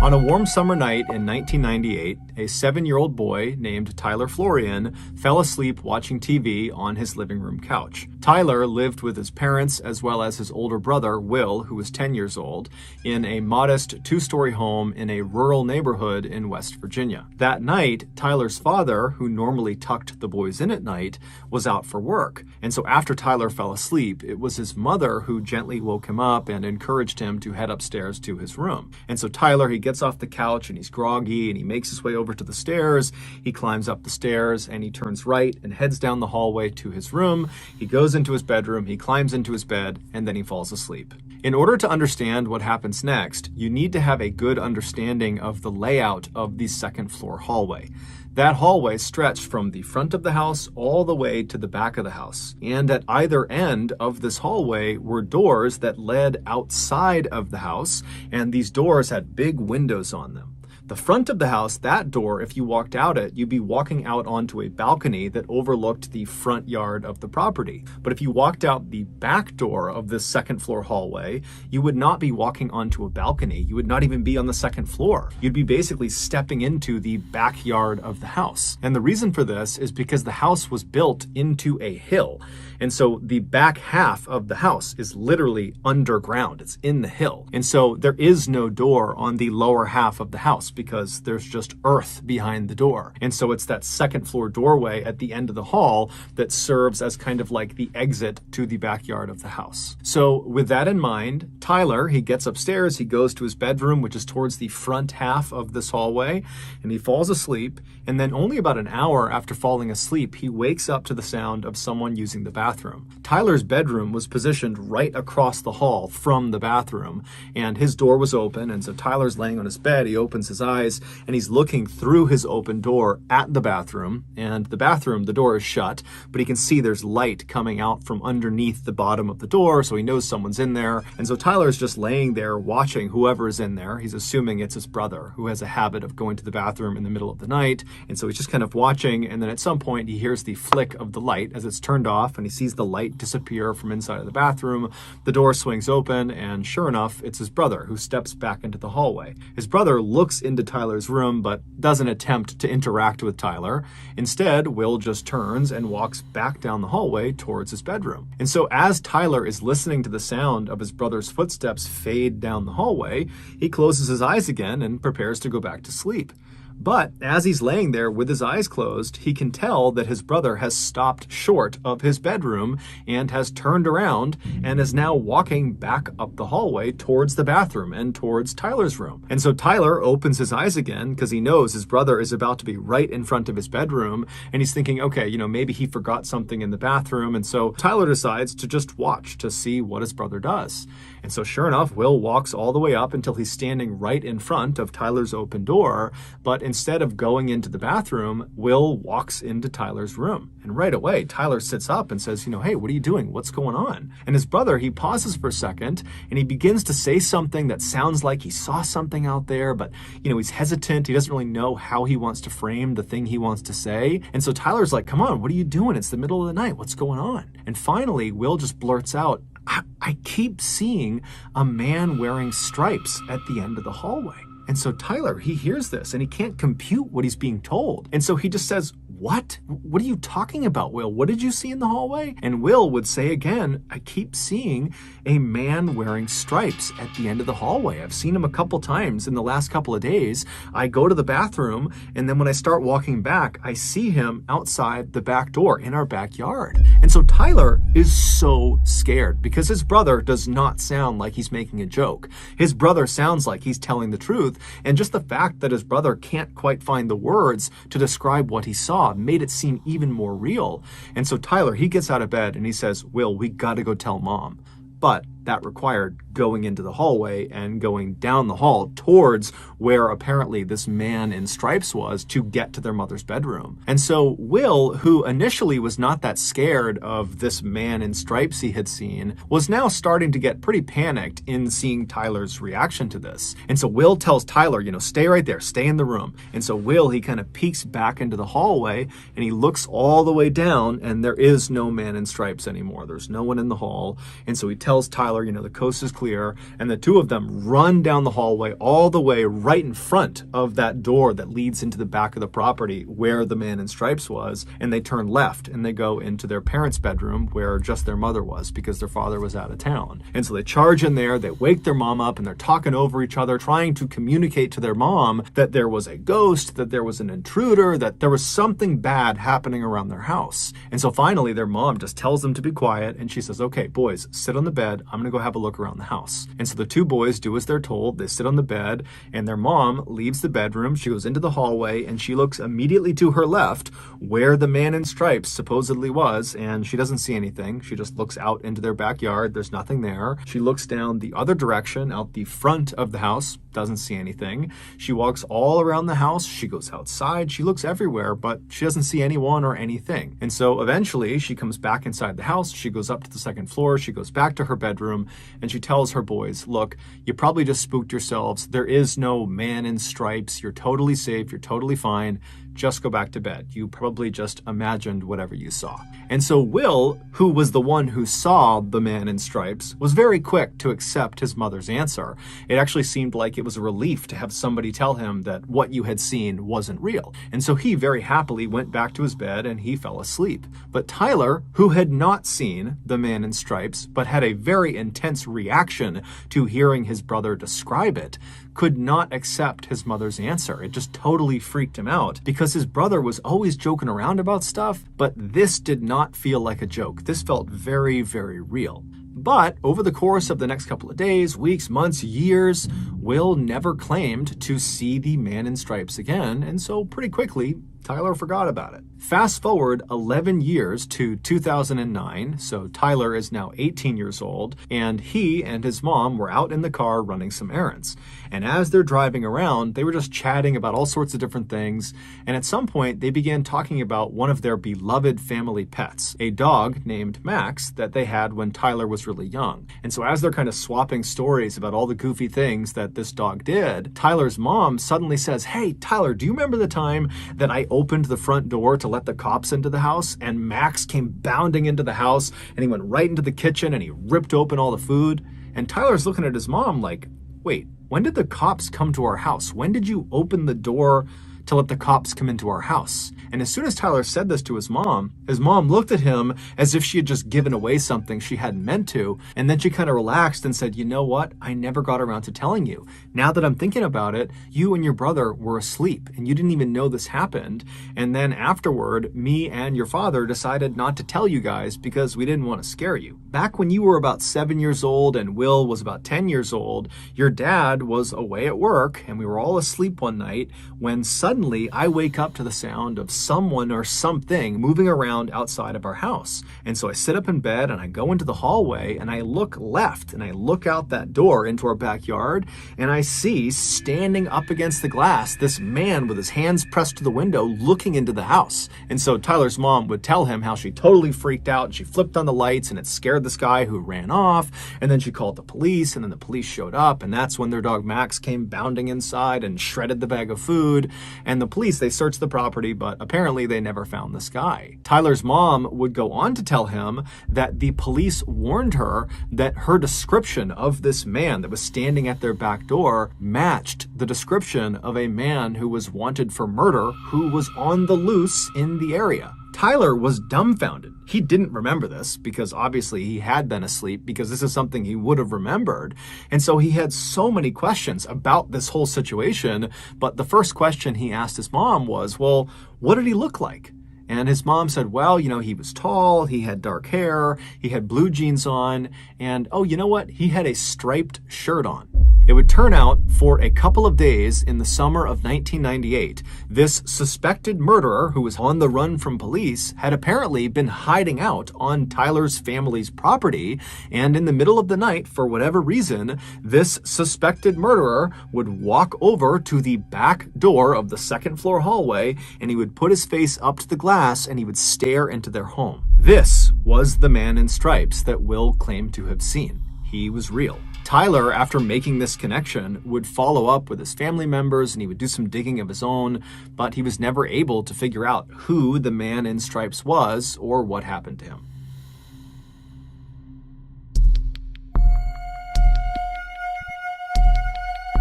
On a warm summer night in 1998, a 7-year-old boy named Tyler Florian fell asleep watching TV on his living room couch. Tyler lived with his parents as well as his older brother, Will, who was 10 years old, in a modest 2-story home in a rural neighborhood in West Virginia. That night, Tyler's father, who normally tucked the boys in at night, was out for work. And so after Tyler fell asleep, it was his mother who gently woke him up and encouraged him to head upstairs to his room. And so Tyler, he gets off the couch and he's groggy and he makes his way over to the stairs. He climbs up the stairs and he turns right and heads down the hallway to his room. He goes into his bedroom, he climbs into his bed, and then he falls asleep. In order to understand what happens next, you need to have a good understanding of the layout of the second floor hallway. That hallway stretched from the front of the house all the way to the back of the house. And at either end of this hallway were doors that led outside of the house, and these doors had big windows on them. The front of the house, that door, if you walked out it, you'd be walking out onto a balcony that overlooked the front yard of the property. But if you walked out the back door of this second floor hallway, you would not be walking onto a balcony. You would not even be on the second floor. You'd be basically stepping into the backyard of the house. And the reason for this is because the house was built into a hill. And so the back half of the house is literally underground. It's in the hill. And so there is no door on the lower half of the house because there's just earth behind the door. And so it's that second floor doorway at the end of the hall that serves as kind of like the exit to the backyard of the house. So with that in mind, Tyler, he gets upstairs, he goes to his bedroom, which is towards the front half of this hallway, and he falls asleep. And then only about an hour after falling asleep, he wakes up to the sound of someone using the bathroom. Tyler's bedroom was positioned right across the hall from the bathroom, and his door was open. And so Tyler's laying on his bed, he opens his eyes, and he's looking through his open door at the bathroom. And the bathroom, the door is shut, but he can see there's light coming out from underneath the bottom of the door, so he knows someone's in there. And so Tyler's just laying there watching whoever is in there. He's assuming it's his brother, who has a habit of going to the bathroom in the middle of the night. And so he's just kind of watching, and then at some point he hears the flick of the light as it's turned off, and he sees the light disappear from inside of the bathroom. The door swings open, and sure enough, it's his brother who steps back into the hallway. His brother looks into Tyler's room, but doesn't attempt to interact with Tyler. Instead, Will just turns and walks back down the hallway towards his bedroom. And so as Tyler is listening to the sound of his brother's footsteps fade down the hallway, he closes his eyes again and prepares to go back to sleep. But as he's laying there with his eyes closed, he can tell that his brother has stopped short of his bedroom and has turned around and is now walking back up the hallway towards the bathroom and towards Tyler's room. And so Tyler opens his eyes again because he knows his brother is about to be right in front of his bedroom, and he's thinking, okay, maybe he forgot something in the bathroom. And so Tyler decides to just watch to see what his brother does. And so sure enough, Will walks all the way up until he's standing right in front of Tyler's open door, but instead of going into the bathroom, Will walks into Tyler's room. And right away, Tyler sits up and says, hey, what are you doing? What's going on? And his brother, he pauses for a second and he begins to say something that sounds like he saw something out there, but he's hesitant. He doesn't really know how he wants to frame the thing he wants to say. And so Tyler's like, come on, what are you doing? It's the middle of the night. What's going on? And finally, Will just blurts out, I keep seeing a man wearing stripes at the end of the hallway. And so Tyler, he hears this and he can't compute what he's being told. And so he just says, what? What are you talking about, Will? What did you see in the hallway? And Will would say again, I keep seeing a man wearing stripes at the end of the hallway. I've seen him a couple times in the last couple of days. I go to the bathroom, and then when I start walking back, I see him outside the back door in our backyard. And so Tyler is so scared because his brother does not sound like he's making a joke. His brother sounds like he's telling the truth. And just the fact that his brother can't quite find the words to describe what he saw saw made it seem even more real. And so Tyler, he gets out of bed and he says, Will, we got to go tell Mom. But that required going into the hallway and going down the hall towards where apparently this man in stripes was to get to their mother's bedroom. And so Will, who initially was not that scared of this man in stripes he had seen, was now starting to get pretty panicked in seeing Tyler's reaction to this. And so Will tells Tyler, stay right there, stay in the room. And so Will, he kind of peeks back into the hallway and he looks all the way down and there is no man in stripes anymore. There's no one in the hall. And so he tells Tyler, the coast is clear, and the two of them run down the hallway all the way right in front of that door that leads into the back of the property where the man in stripes was, and they turn left and they go into their parents' bedroom where just their mother was because their father was out of town. And so they charge in there, they wake their mom up, and they're talking over each other, trying to communicate to their mom that there was a ghost, that there was an intruder, that there was something bad happening around their house. And so finally their mom just tells them to be quiet, and she says, okay, boys, sit on the bed, I'm gonna go have a look around the house. And so the two boys do as they're told. They sit on the bed and their mom leaves the bedroom. She goes into the hallway and she looks immediately to her left where the man in stripes supposedly was, and she doesn't see anything. She just looks out into their backyard. There's nothing there. She looks down the other direction out the front of the house, doesn't see anything. She walks all around the house. She goes outside. She looks everywhere, but she doesn't see anyone or anything. And so eventually she comes back inside the house. She goes up to the second floor. She goes back to her bedroom and she tells her boys, look, you probably just spooked yourselves. There is no man in stripes. You're totally safe. You're totally fine. Just go back to bed. You probably just imagined whatever you saw. And so Will, who was the one who saw the man in stripes, was very quick to accept his mother's answer. It actually seemed like it was a relief to have somebody tell him that what you had seen wasn't real. And so he very happily went back to his bed and he fell asleep. But Tyler, who had not seen the man in stripes, but had a very intense reaction to hearing his brother describe it, could not accept his mother's answer. It just totally freaked him out because his brother was always joking around about stuff, but this did not feel like a joke. This felt very, very real. But over the course of the next couple of days, weeks, months, years, Will never claimed to see the man in stripes again, and so pretty quickly, Tyler forgot about it. Fast forward 11 years to 2009, so Tyler is now 18 years old, and he and his mom were out in the car running some errands. And as they're driving around, they were just chatting about all sorts of different things, and at some point they began talking about one of their beloved family pets, a dog named Max that they had when Tyler was really young. And so as they're kind of swapping stories about all the goofy things that this dog did, Tyler's mom suddenly says, hey, Tyler, do you remember the time that I opened the front door to let the cops into the house and Max came bounding into the house and he went right into the kitchen and he ripped open all the food? And Tyler's looking at his mom like, wait, when did the cops come to our house? When did you open the door to let the cops come into our house? And as soon as Tyler said this to his mom looked at him as if she had just given away something she hadn't meant to. And then she kind of relaxed and said, you know what? I never got around to telling you. Now that I'm thinking about it, you and your brother were asleep and you didn't even know this happened. And then afterward, me and your father decided not to tell you guys because we didn't want to scare you. Back when you were about 7 years old and Will was about 10 years old, your dad was away at work and we were all asleep one night when suddenly I wake up to the sound of someone or something moving around outside of our house. And so I sit up in bed and I go into the hallway and I look left and I look out that door into our backyard and I see standing up against the glass this man with his hands pressed to the window looking into the house. And so Tyler's mom would tell him how she totally freaked out and she flipped on the lights and it scared this guy who ran off, and then she called the police and then the police showed up, and that's when their dog Max came bounding inside and shredded the bag of food. And the police, they searched the property, but apparently they never found this guy. Tyler's mom would go on to tell him that the police warned her that her description of this man that was standing at their back door matched the description of a man who was wanted for murder who was on the loose in the area. Tyler was dumbfounded. He didn't remember this because obviously he had been asleep because this is something he would have remembered. And so he had so many questions about this whole situation. But the first question he asked his mom was, well, what did he look like? And his mom said, well, he was tall, he had dark hair, he had blue jeans on, and oh, you know what? He had a striped shirt on. It would turn out, for a couple of days in the summer of 1998, this suspected murderer who was on the run from police had apparently been hiding out on Tyler's family's property, and in the middle of the night, for whatever reason, this suspected murderer would walk over to the back door of the second floor hallway, and he would put his face up to the glass and he would stare into their home. This was the man in stripes that Will claimed to have seen. He was real. Tyler, after making this connection, would follow up with his family members and he would do some digging of his own, but he was never able to figure out who the man in stripes was or what happened to him.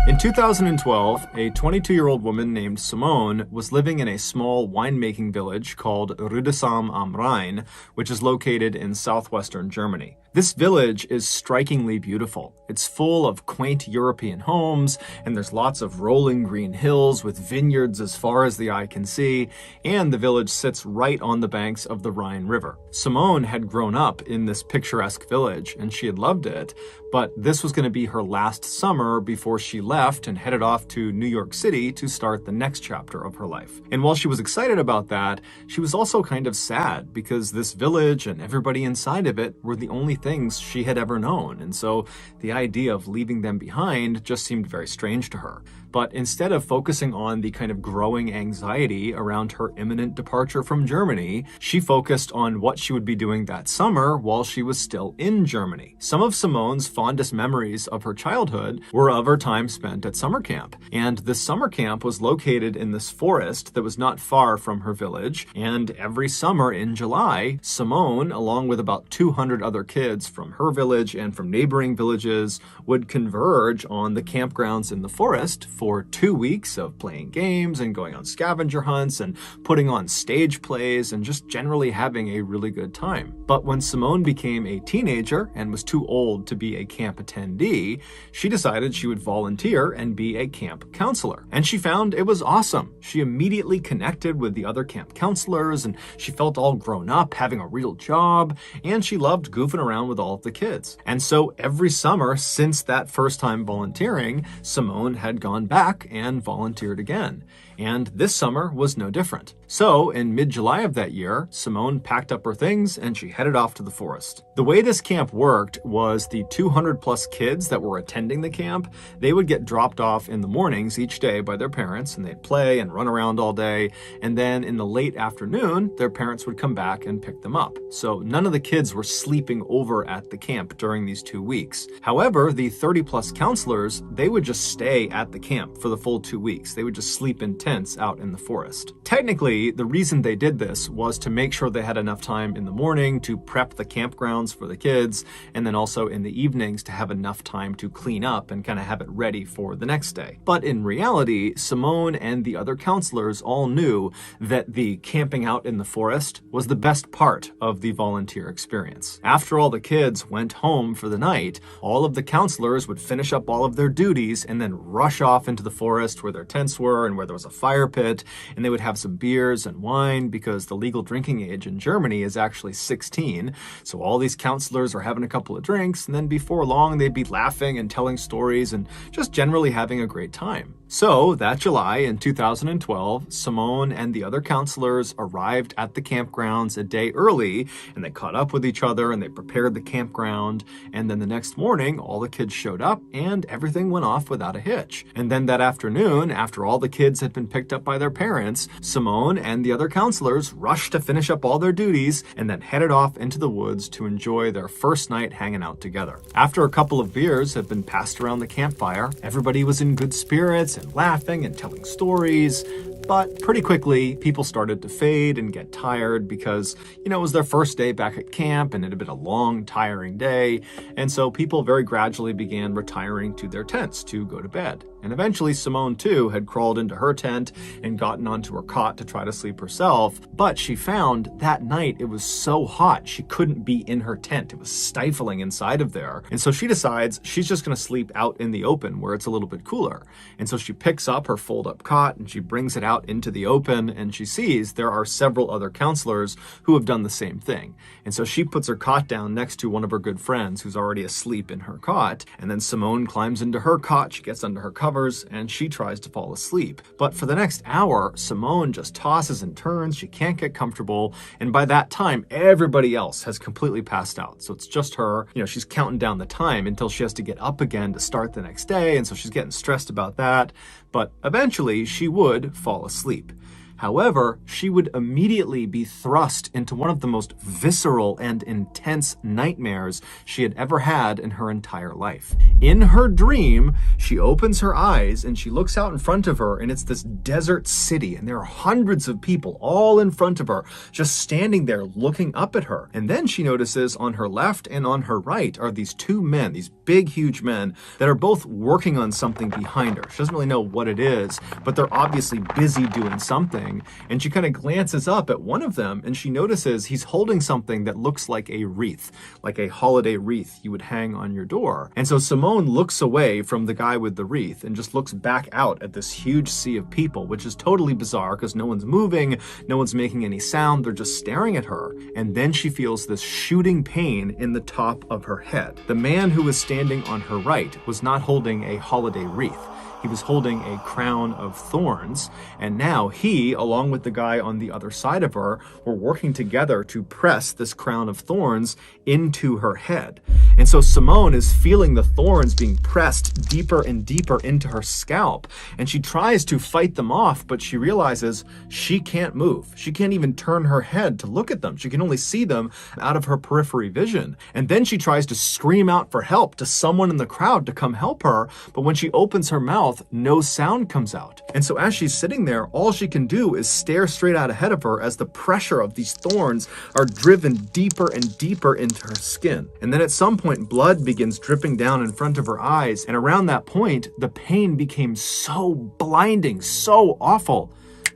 In 2012, a 22-year-old woman named Simone was living in a small winemaking village called Rüdesheim am Rhein, which is located in southwestern Germany. This village is strikingly beautiful. It's full of quaint European homes, and there's lots of rolling green hills with vineyards as far as the eye can see, and the village sits right on the banks of the Rhine River. Simone had grown up in this picturesque village, and she had loved it, but this was going to be her last summer before she left and headed off to New York City to start the next chapter of her life. And while she was excited about that, she was also kind of sad because this village and everybody inside of it were the only things she had ever known. And so the idea of leaving them behind just seemed very strange to her. But instead of focusing on the kind of growing anxiety around her imminent departure from Germany, she focused on what she would be doing that summer while she was still in Germany. Some of Simone's fondest memories of her childhood were of her time spent at summer camp. And this summer camp was located in this forest that was not far from her village. And every summer in July, Simone, along with about 200 other kids from her village and from neighboring villages, would converge on the campgrounds in the forest for 2 weeks of playing games and going on scavenger hunts and putting on stage plays and just generally having a really good time. But when Simone became a teenager and was too old to be a camp attendee, she decided she would volunteer and be a camp counselor. And she found it was awesome. She immediately connected with the other camp counselors and she felt all grown up, having a real job, and she loved goofing around with all of the kids. And so every summer since that first time volunteering, Simone had gone back and volunteered again. And this summer was no different. So in mid-July of that year, Simone packed up her things and she headed off to the forest. The way this camp worked was the 200 plus kids that were attending the camp, they would get dropped off in the mornings each day by their parents and they'd play and run around all day. And then in the late afternoon, their parents would come back and pick them up. So none of the kids were sleeping over at the camp during these 2 weeks. However, the 30 plus counselors, they would just stay at the camp for the full 2 weeks. They would just sleep in tents out in the forest. Technically, the reason they did this was to make sure they had enough time in the morning to prep the campgrounds for the kids, and then also in the evenings to have enough time to clean up and kind of have it ready for the next day. But in reality, Simone and the other counselors all knew that the camping out in the forest was the best part of the volunteer experience. After all the kids went home for the night, all of the counselors would finish up all of their duties and then rush off into the forest where their tents were and where there was a fire pit, and they would have some beers and wine because the legal drinking age in Germany is actually 16. So all these counselors are having a couple of drinks, and then before long they'd be laughing and telling stories and just generally having a great time. So that July in 2012, Simone and the other counselors arrived at the campgrounds a day early, and they caught up with each other and they prepared the campground. And then the next morning, all the kids showed up and everything went off without a hitch. And then that afternoon, after all the kids had been picked up by their parents, Simone and the other counselors rushed to finish up all their duties and then headed off into the woods to enjoy their first night hanging out together. After a couple of beers had been passed around the campfire, everybody was in good spirits and laughing and telling stories. But pretty quickly, people started to fade and get tired because, it was their first day back at camp and it had been a long, tiring day. And so people very gradually began retiring to their tents to go to bed. And eventually Simone too had crawled into her tent and gotten onto her cot to try to sleep herself. But she found that night it was so hot she couldn't be in her tent. It was stifling inside of there. And so she decides she's just going to sleep out in the open where it's a little bit cooler. And so she picks up her fold-up cot and she brings it out out into the open, and she sees there are several other counselors who have done the same thing. And so she puts her cot down next to one of her good friends who's already asleep in her cot. And then Simone climbs into her cot, she gets under her covers, and she tries to fall asleep. But for the next hour, Simone just tosses and turns, she can't get comfortable, and by that time, everybody else has completely passed out. So it's just her, she's counting down the time until she has to get up again to start the next day, and so she's getting stressed about that. But eventually, she would fall asleep. However, she would immediately be thrust into one of the most visceral and intense nightmares she had ever had in her entire life. In her dream, she opens her eyes and she looks out in front of her, and it's this desert city, and there are hundreds of people all in front of her, just standing there looking up at her. And then she notices on her left and on her right are these two men, these big, huge men that are both working on something behind her. She doesn't really know what it is, but they're obviously busy doing something. And she kind of glances up at one of them, and she notices he's holding something that looks like a wreath, like a holiday wreath you would hang on your door. And so Simone looks away from the guy with the wreath and just looks back out at this huge sea of people, which is totally bizarre because no one's moving, no one's making any sound, they're just staring at her. And then she feels this shooting pain in the top of her head. The man who was standing on her right was not holding a holiday wreath. He was holding a crown of thorns, and now he, along with the guy on the other side of her, were working together to press this crown of thorns into her head. And so Simone is feeling the thorns being pressed deeper and deeper into her scalp, and she tries to fight them off, but she realizes she can't move. She can't even turn her head to look at them. She can only see them out of her periphery vision. And then she tries to scream out for help to someone in the crowd to come help her, but when she opens her mouth, no sound comes out. And so as she's sitting there, all she can do is stare straight out ahead of her as the pressure of these thorns are driven deeper and deeper into her skin. And then at some point, blood begins dripping down in front of her eyes. And around that point, the pain became so blinding, so awful,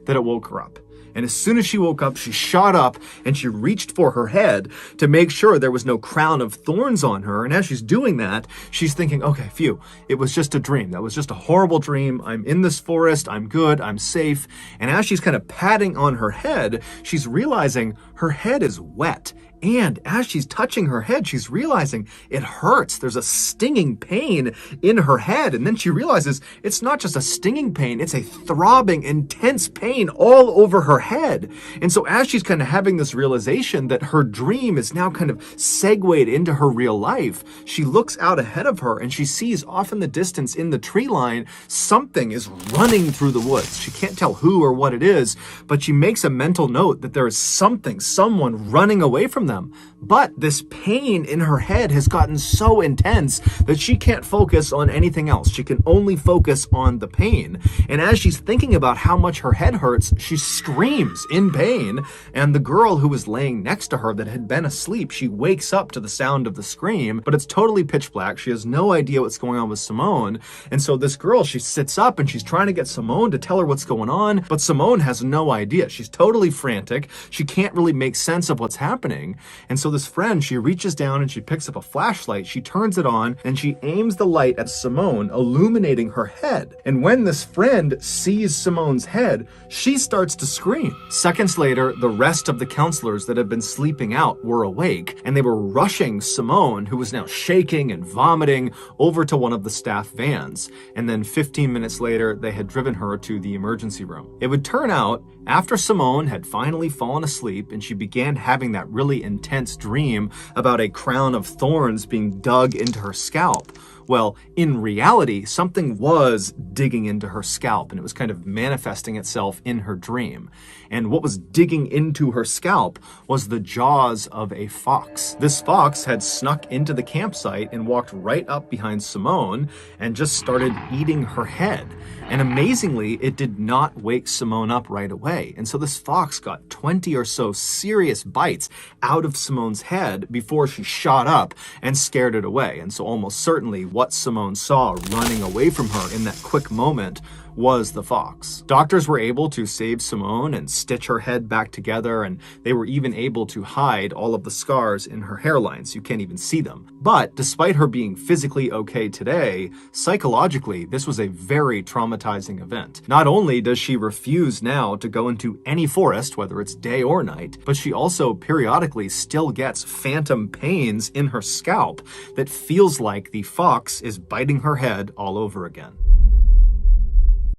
that it woke her up. And as soon as she woke up, she shot up and she reached for her head to make sure there was no crown of thorns on her. And as she's doing that, she's thinking, okay, phew, it was just a dream. That was just a horrible dream. I'm in this forest. I'm good. I'm safe. And as she's kind of patting on her head, she's realizing her head is wet. And as she's touching her head, she's realizing it hurts. There's a stinging pain in her head. And then she realizes it's not just a stinging pain, it's a throbbing, intense pain all over her head. And so as she's kind of having this realization that her dream is now kind of segued into her real life, she looks out ahead of her and she sees off in the distance in the tree line, something is running through the woods. She can't tell who or what it is, but she makes a mental note that there is someone running away from them. But this pain in her head has gotten so intense that she can't focus on anything else. She can only focus on the pain. And as she's thinking about how much her head hurts, she screams in pain. And the girl who was laying next to her that had been asleep, she wakes up to the sound of the scream, but it's totally pitch black. She has no idea what's going on with Simone. And so this girl, she sits up and she's trying to get Simone to tell her what's going on, but Simone has no idea. She's totally frantic. She can't really make sense of what's happening. And so this friend, she reaches down and she picks up a flashlight, she turns it on, and she aims the light at Simone, illuminating her head. And when this friend sees Simone's head, she starts to scream. Seconds later, the rest of the counselors that had been sleeping out were awake, and they were rushing Simone, who was now shaking and vomiting, over to one of the staff vans. And then 15 minutes later, they had driven her to the emergency room. It would turn out, after Simone had finally fallen asleep and she began having that really intense dream about a crown of thorns being dug into her scalp, well, in reality, something was digging into her scalp, and it was kind of manifesting itself in her dream. And what was digging into her scalp was the jaws of a fox. This fox had snuck into the campsite and walked right up behind Simone and just started eating her head. And amazingly, it did not wake Simone up right away. And so this fox got 20 or so serious bites out of Simone's head before she shot up and scared it away. And so almost certainly what Simone saw running away from her in that quick moment was the fox. Doctors were able to save Simone and stitch her head back together, and they were even able to hide all of the scars in her hairline so you can't even see them. But despite her being physically okay today, psychologically, this was a very traumatizing event. Not only does she refuse now to go into any forest, whether it's day or night, but she also periodically still gets phantom pains in her scalp that feels like the fox is biting her head all over again.